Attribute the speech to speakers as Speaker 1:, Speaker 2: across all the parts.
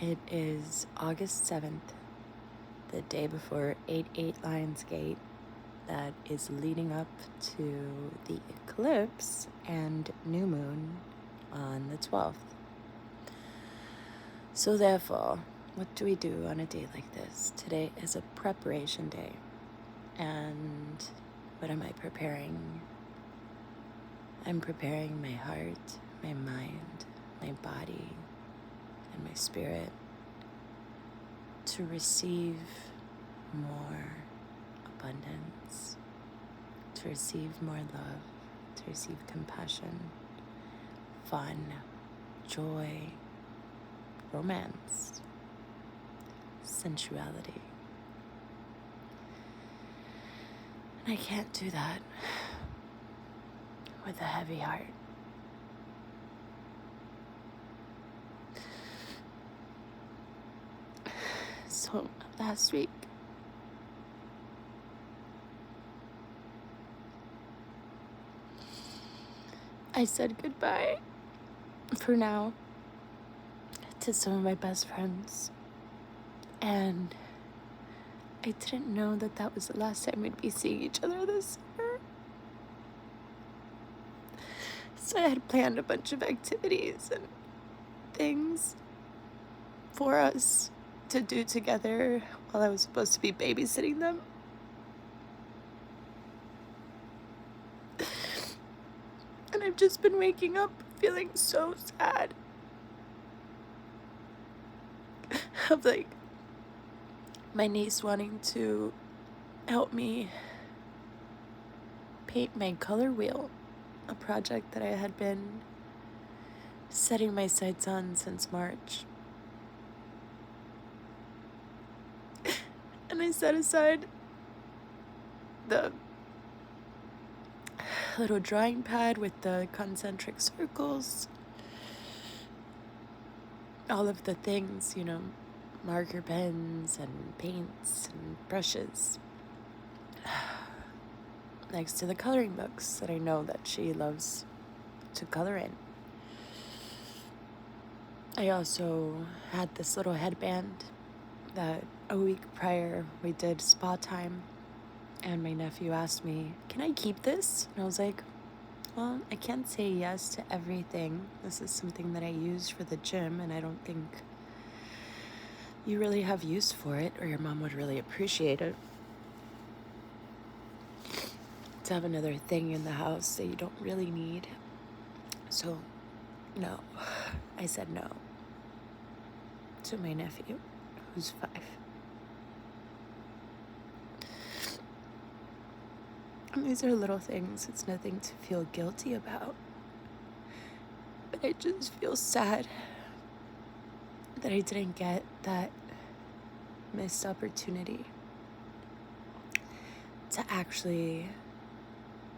Speaker 1: It is August 7th, the day before 8/8 Lionsgate, that is leading up to the eclipse and new moon on the 12th. So therefore, what do we do on a day like this? Today is a preparation day. And what am I preparing? I'm preparing my heart, my mind, my body, and my spirit to receive more abundance, to receive more love, to receive compassion, fun, joy, romance, sensuality. And I can't do that with a heavy heart. So last week, I said goodbye for now to some of my best friends. And I didn't know that that was the last time we'd be seeing each other this summer. So I had planned a bunch of activities and things for us to do together while I was supposed to be babysitting them. And I've just been waking up feeling so sad. Of like my niece wanting to help me paint my color wheel, a project that I had been setting my sights on since March. And I set aside the little drawing pad with the concentric circles, all of the things, marker pens and paints and brushes, next to the coloring books that I know that she loves to color in. I also had this little headband that a week prior we did spa time, and my nephew asked me, "Can I keep this?" And I was like, well, I can't say yes to everything. This is something that I use for the gym, and I don't think you really have use for it, or your mom would really appreciate it. To have another thing in the house that you don't really need. So, no. I said no to my nephew, who's 5. And these are little things. It's nothing to feel guilty about. But I just feel sad that I didn't get that missed opportunity to actually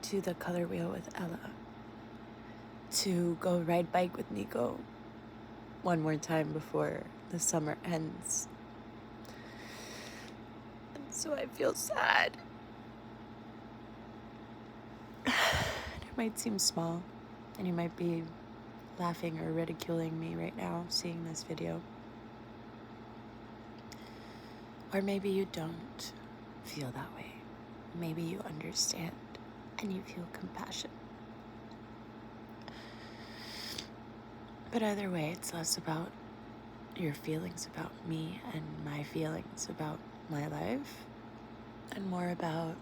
Speaker 1: do the color wheel with Ella, to go ride bike with Nico one more time before the summer ends. And so I feel sad. It might seem small, and you might be laughing or ridiculing me right now seeing this video. Or maybe you don't feel that way. Maybe you understand and you feel compassion. But either way, it's less about your feelings about me and my feelings about my life, and more about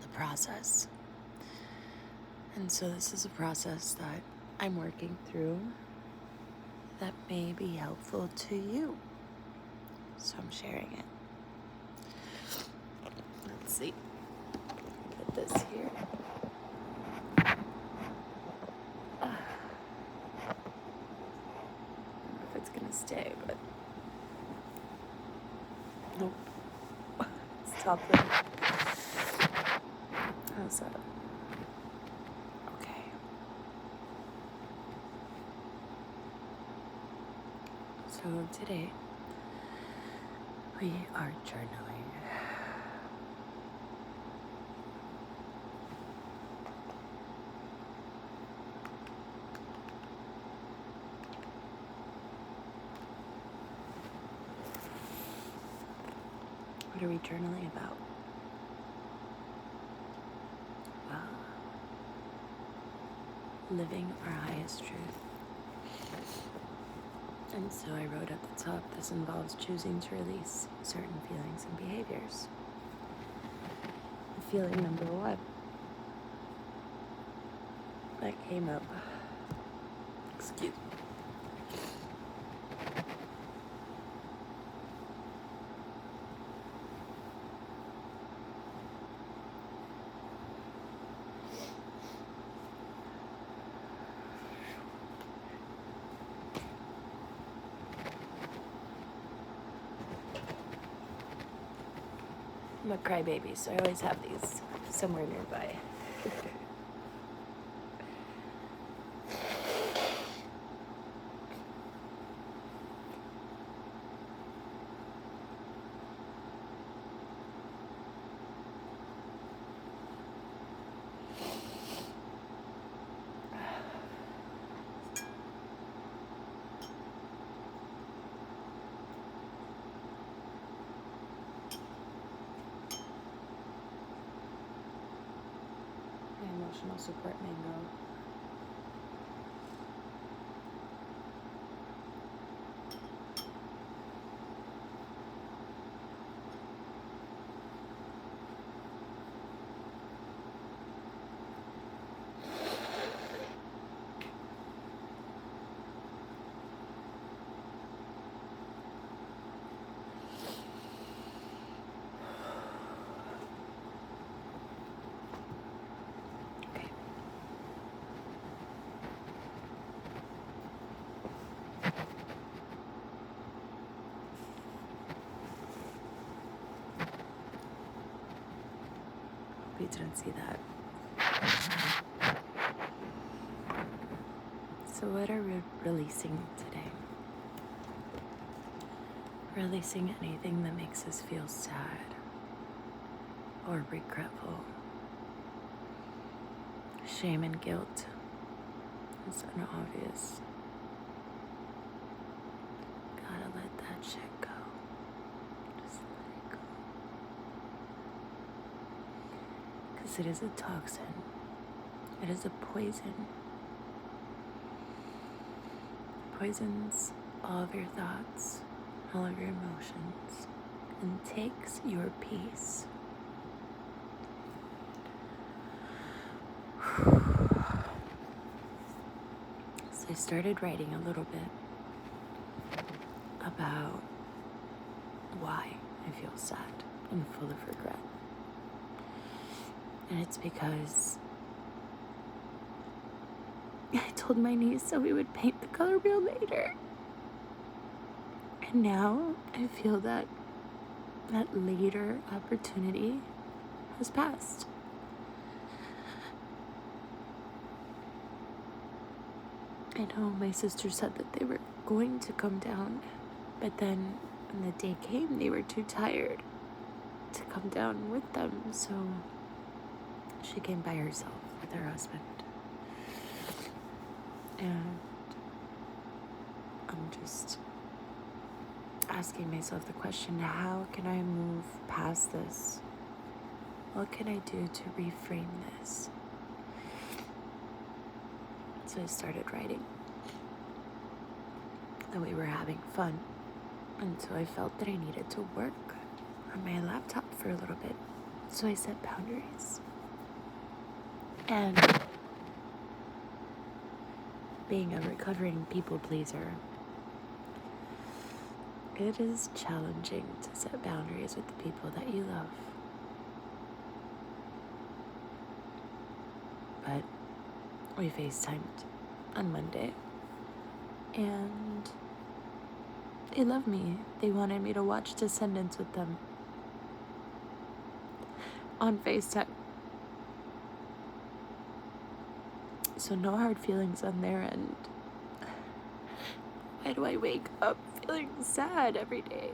Speaker 1: the process. And so this is a process that I'm working through that may be helpful to you. So I'm sharing it. Let's see. Put this here. I don't know if it's gonna stay, but nope. It's toppling. How's that? Okay. So today we are journaling. What are we journaling about? Well, living our highest truth. And so I wrote at the top, this involves choosing to release certain feelings and behaviors. Feeling number one that came up, excuse me. I'm a crybaby, so I always have these somewhere nearby. Emotional support mango. You didn't see that. So what are we releasing today? Releasing anything that makes us feel sad or regretful. Shame and guilt. It's obvious. Gotta let that shit go. Just let it go. Because it is a toxin. It is a poison. It poisons all of your thoughts, all of your emotions, and takes your peace. So I started writing a little bit about why I feel sad and full of regret. And it's because I told my niece that we would paint the color wheel later. And now I feel that later opportunity has passed. I know my sister said that they were going to come down, but then when the day came, they were too tired to come down with them, so she came by herself with her husband. And I'm just asking myself the question, how can I move past this? What can I do to reframe this? So I started writing that we were having fun, and so I felt that I needed to work on my laptop for a little bit. So I set boundaries. And being a recovering people pleaser, it is challenging to set boundaries with the people that you love. But we FaceTimed on Monday, and they love me. They wanted me to watch Descendants with them on FaceTime. So no hard feelings on their end. Why do I wake up feeling sad every day?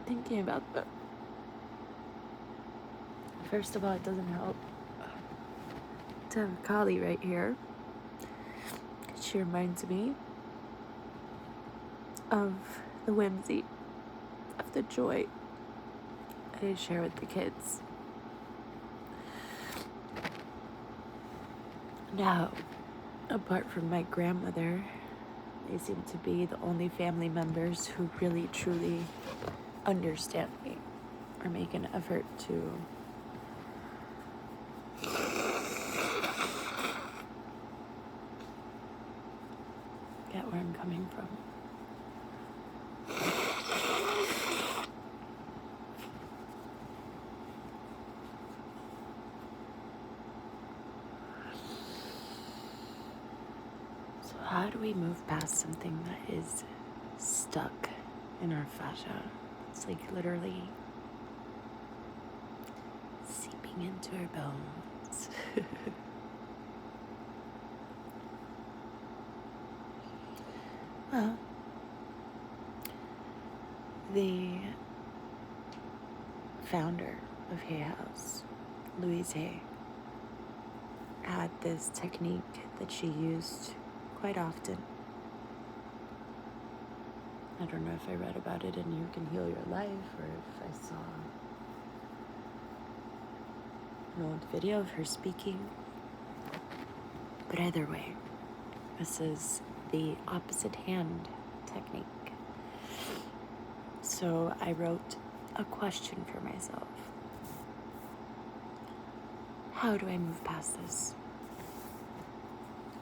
Speaker 1: Thinking about them. First of all, it doesn't help to have Kali right here. She reminds me of the whimsy, of the joy I share with the kids. Now, apart from my grandmother, they seem to be the only family members who really truly understand me or make an effort to get where I'm coming from. So how do we move past something that is stuck in our fascia? It's like literally seeping into our bones. Well, the founder of Hay House, Louise Hay, had this technique that she used quite often. I don't know if I read about it in You Can Heal Your Life or if I saw an old video of her speaking. But either way, this is the opposite hand technique. So I wrote a question for myself. How do I move past this?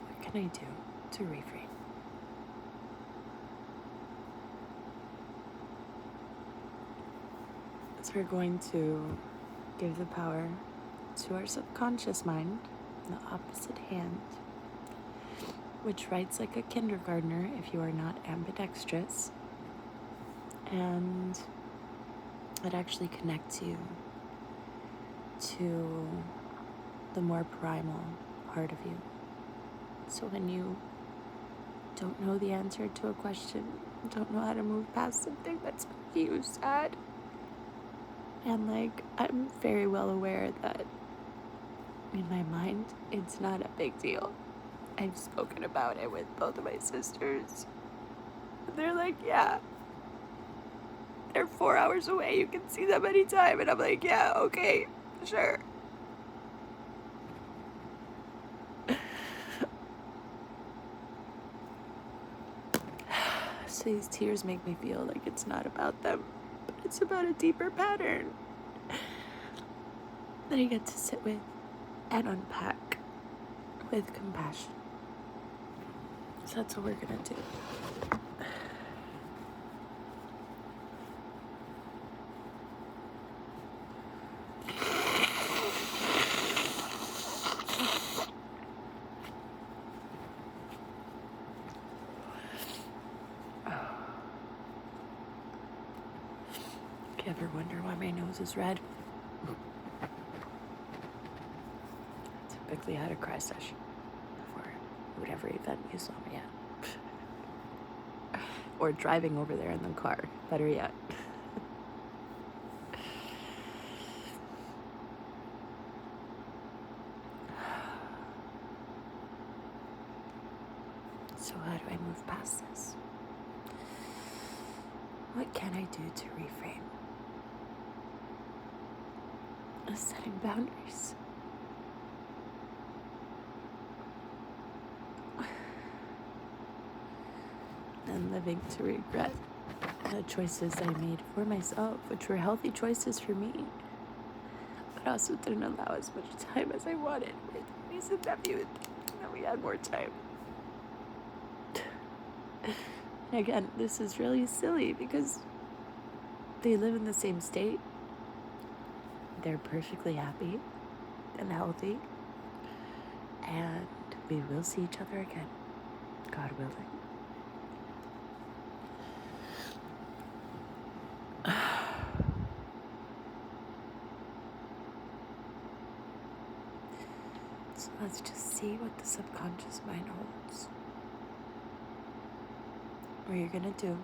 Speaker 1: What can I do to reframe? So we're going to give the power to our subconscious mind, the opposite hand, which writes like a kindergartner if you are not ambidextrous. And it actually connects you to the more primal part of you. So when you don't know the answer to a question, don't know how to move past something that's making you sad, and like, I'm very well aware that in my mind, it's not a big deal. I've spoken about it with both of my sisters. They're like, yeah, they're 4 hours away. You can see them anytime. And I'm like, yeah, okay, sure. So these tears make me feel like it's not about them, but it's about a deeper pattern that I get to sit with and unpack with compassion. So that's what we're gonna do. If you ever wonder why my nose is red, I typically had a cry session before whatever event you saw me at. Or driving over there in the car, better yet. So how do I move past this? What can I do to reframe? Setting boundaries. And living to regret the choices I made for myself, which were healthy choices for me, but also didn't allow as much time as I wanted with niece and nephew, and we had more time. And again, this is really silly because they live in the same state. They're perfectly happy and healthy, and we will see each other again, God willing. So let's just see what the subconscious mind holds. What you're gonna do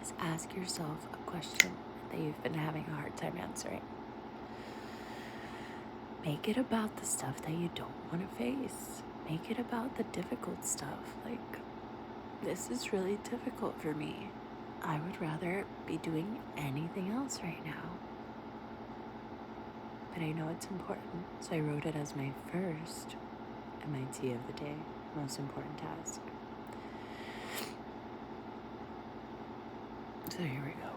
Speaker 1: is ask yourself a question that you've been having a hard time answering. Make it about the stuff that you don't want to face. Make it about the difficult stuff. Like, this is really difficult for me. I would rather be doing anything else right now. But I know it's important, so I wrote it as my first MIT of the day, most important task. So here we go.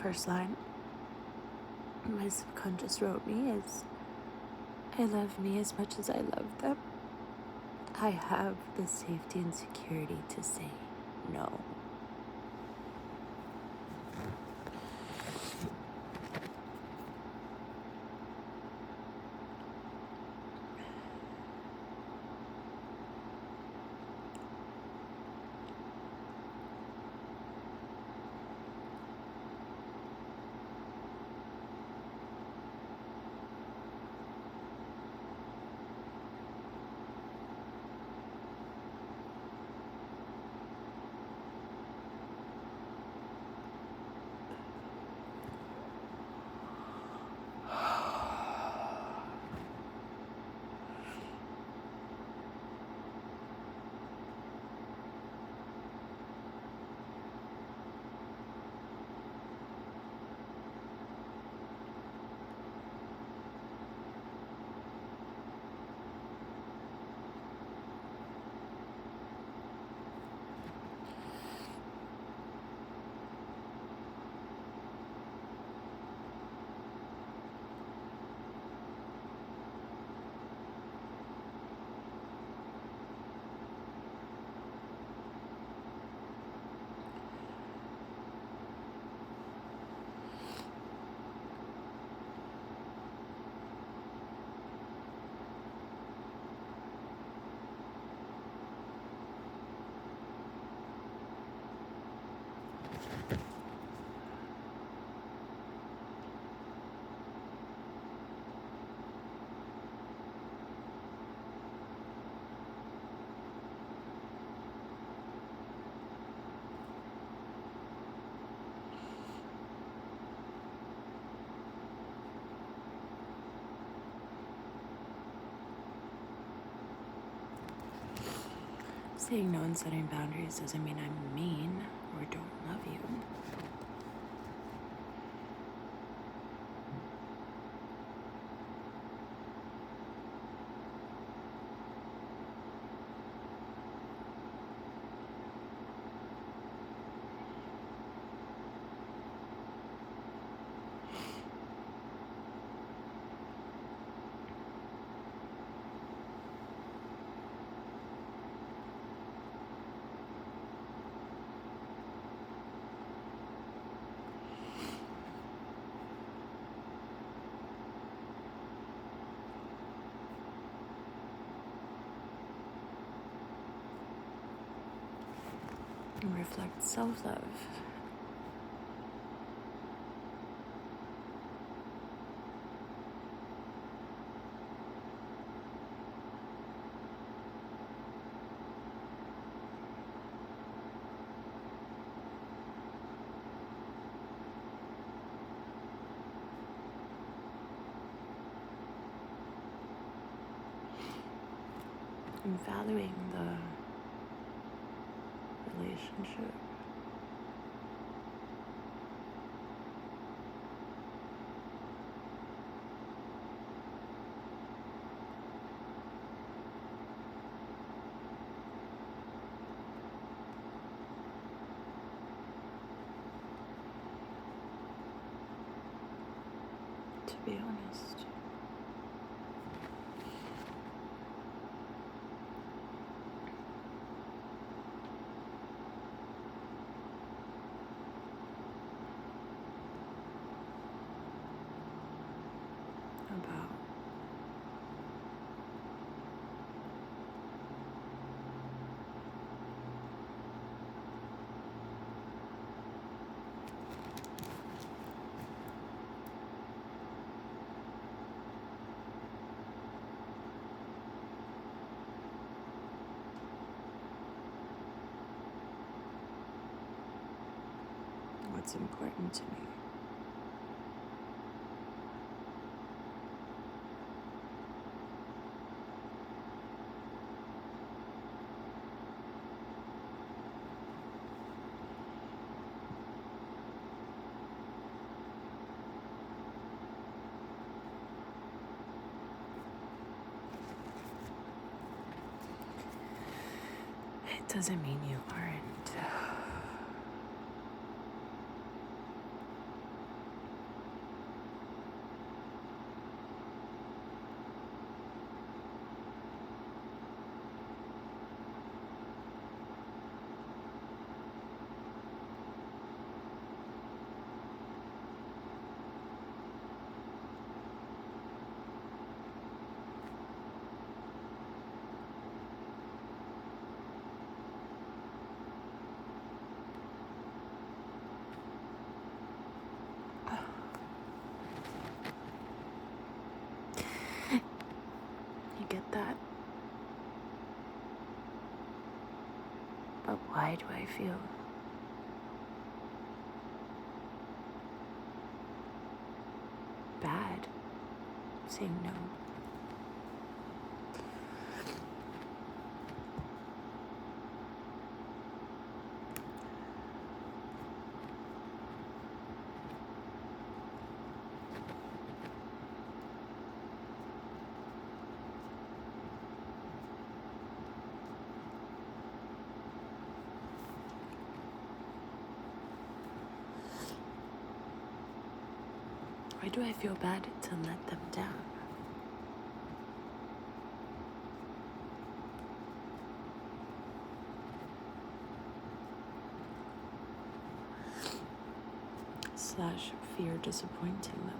Speaker 1: First line my subconscious wrote me is, I love me as much as I love them. I have the safety and security to say no. Saying no and setting boundaries doesn't mean I'm mean or don't love you. reflect self-love. And valuing the relationship. To be honest. About what's important to me. It doesn't mean you aren't. You get that? But why do I feel bad saying no? Why do I feel bad to let them down? Slash fear disappointing them.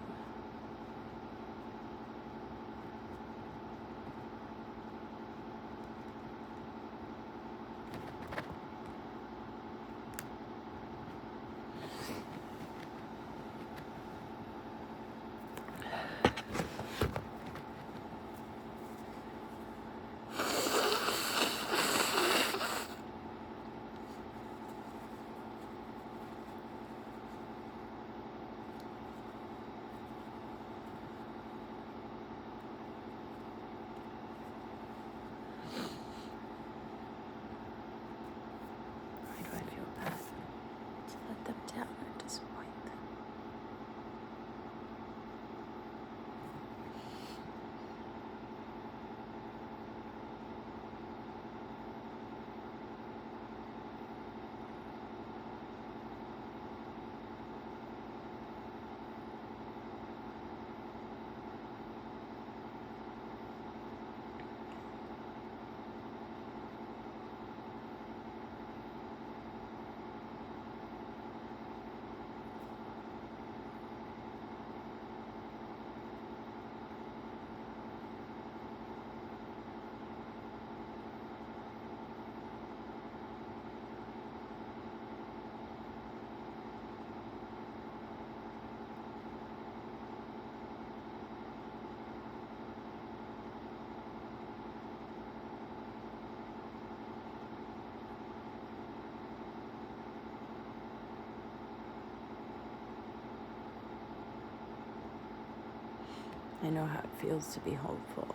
Speaker 1: I know how it feels to be hopeful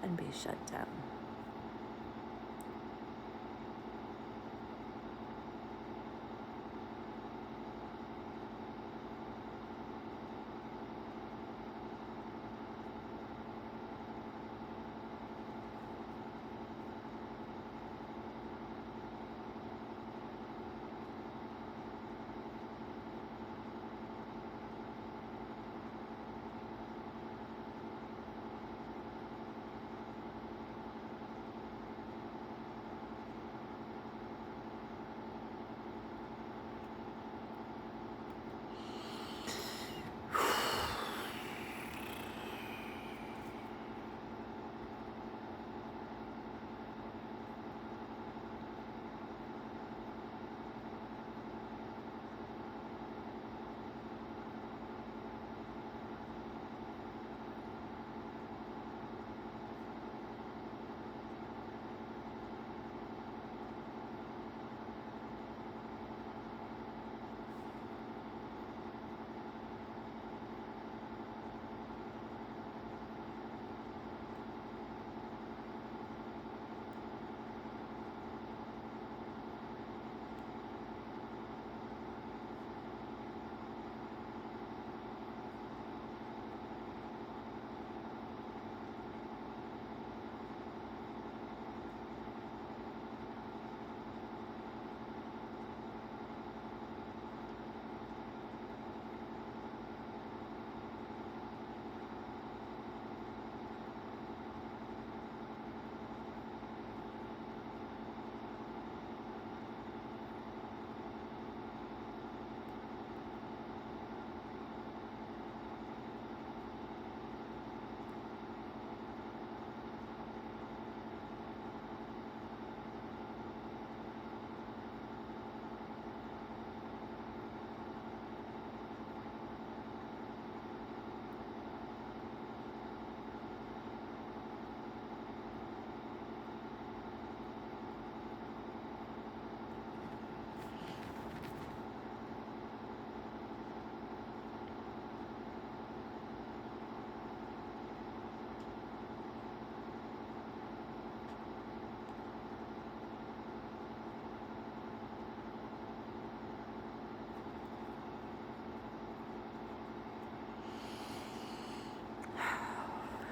Speaker 1: and be shut down.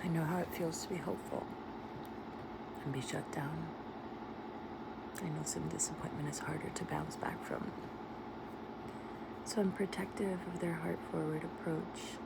Speaker 1: I know how it feels to be hopeful and be shut down. I know some disappointment is harder to bounce back from. So I'm protective of their heart-forward approach.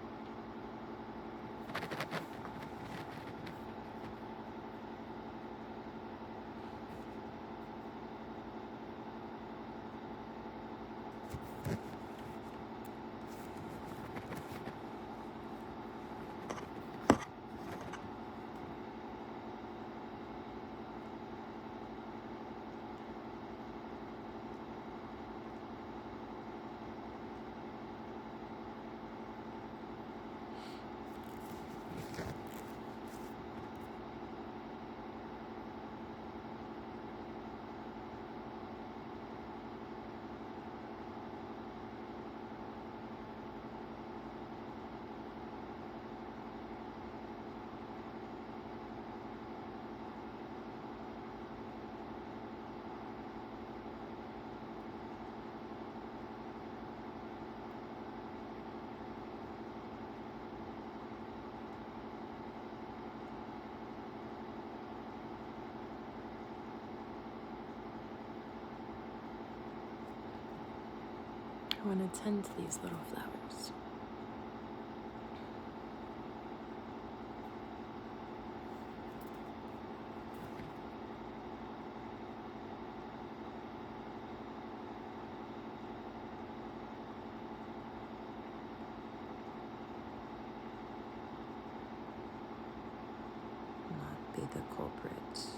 Speaker 1: I want to tend to these little flowers. Not be the culprits.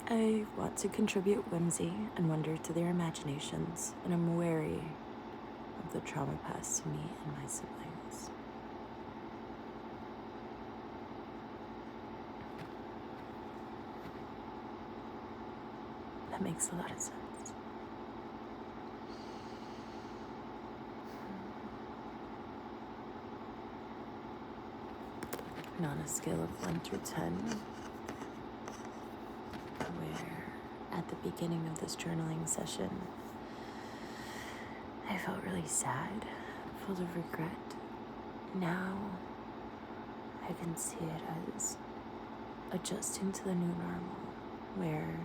Speaker 1: I want to contribute whimsy and wonder to their imaginations, and I'm wary of the trauma passed to me and my siblings. That makes a lot of sense. And on a scale of 1 through 10, where at the beginning of this journaling session, I felt really sad, full of regret. Now, I can see it as adjusting to the new normal, where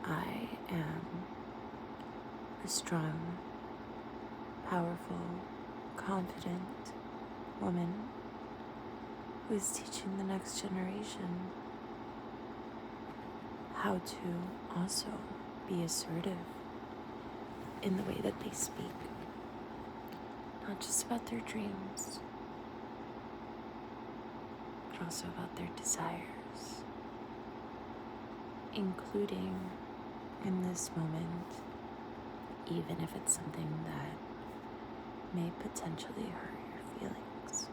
Speaker 1: I am a strong, powerful, confident woman who is teaching the next generation how to also be assertive in the way that they speak. Not just about their dreams, but also about their desires, including in this moment, even if it's something that may potentially hurt your feelings.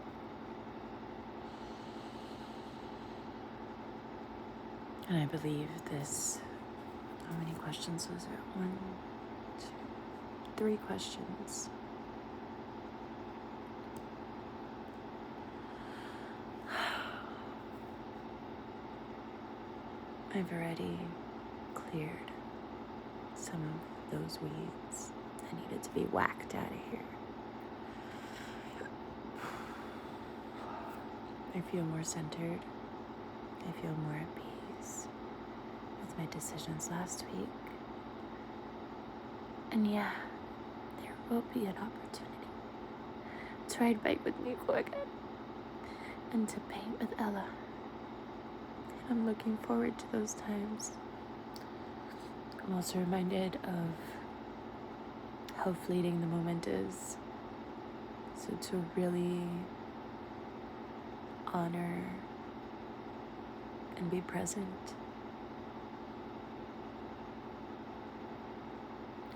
Speaker 1: And I believe this, how many questions was it? 1, 2, 3 questions. I've already cleared some of those weeds that needed to be whacked out of here. I feel more centered. I feel more at peace with my decisions last week. And yeah, there will be an opportunity to ride bike with Nico again and to paint with Ella. And I'm looking forward to those times. I'm also reminded of how fleeting the moment is. So to really honor and be present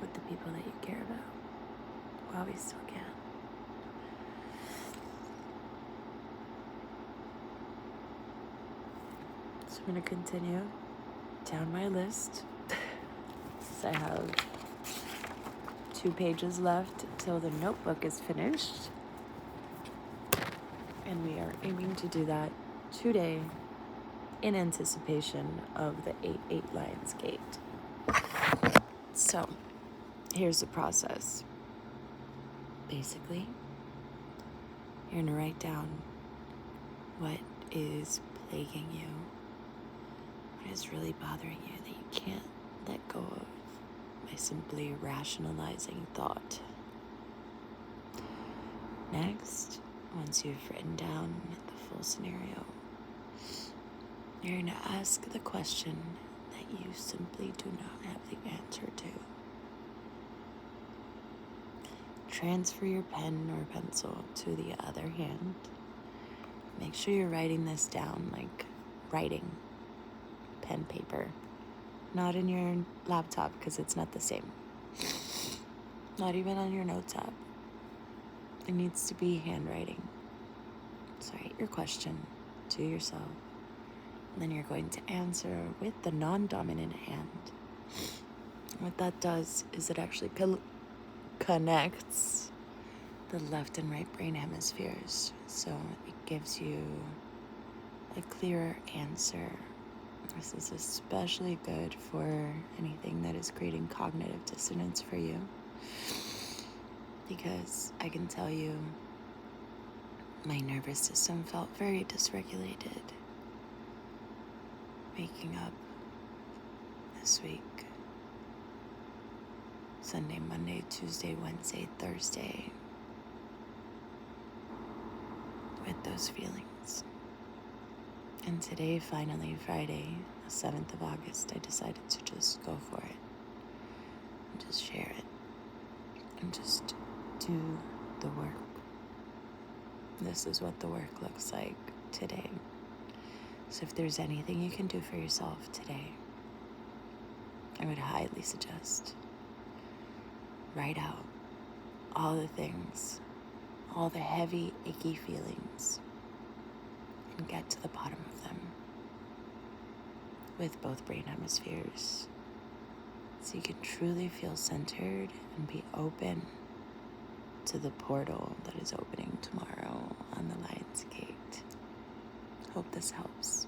Speaker 1: with the people that you care about while we still can. So I'm going to continue down my list. So I have 2 pages left till the notebook is finished. And we are aiming to do that today in anticipation of the 8-8 Lions Gate. So here's the process. Basically, you're gonna write down what is plaguing you, what is really bothering you that you can't let go of by simply rationalizing thought. Next, once you've written down the full scenario, you're going to ask the question that you simply do not have the answer to. Transfer your pen or pencil to the other hand. Make sure you're writing this down like writing, pen, paper. Not in your laptop because it's not the same. Not even on your notes app. It needs to be handwriting. So write your question to yourself. And then you're going to answer with the non-dominant hand. What that does is it actually connects the left and right brain hemispheres. So it gives you a clearer answer. This is especially good for anything that is creating cognitive dissonance for you. Because I can tell you, my nervous system felt very dysregulated waking up this week. Sunday, Monday, Tuesday, Wednesday, Thursday, with those feelings. And today, finally, Friday, the 7th of August, I decided to just go for it. And just share it. And just do the work. This is what the work looks like today. So if there's anything you can do for yourself today, I would highly suggest write out all the things, all the heavy, icky feelings, and get to the bottom of them with both brain hemispheres so you can truly feel centered and be open to the portal that is opening tomorrow on the Lion's Gate. Hope this helps.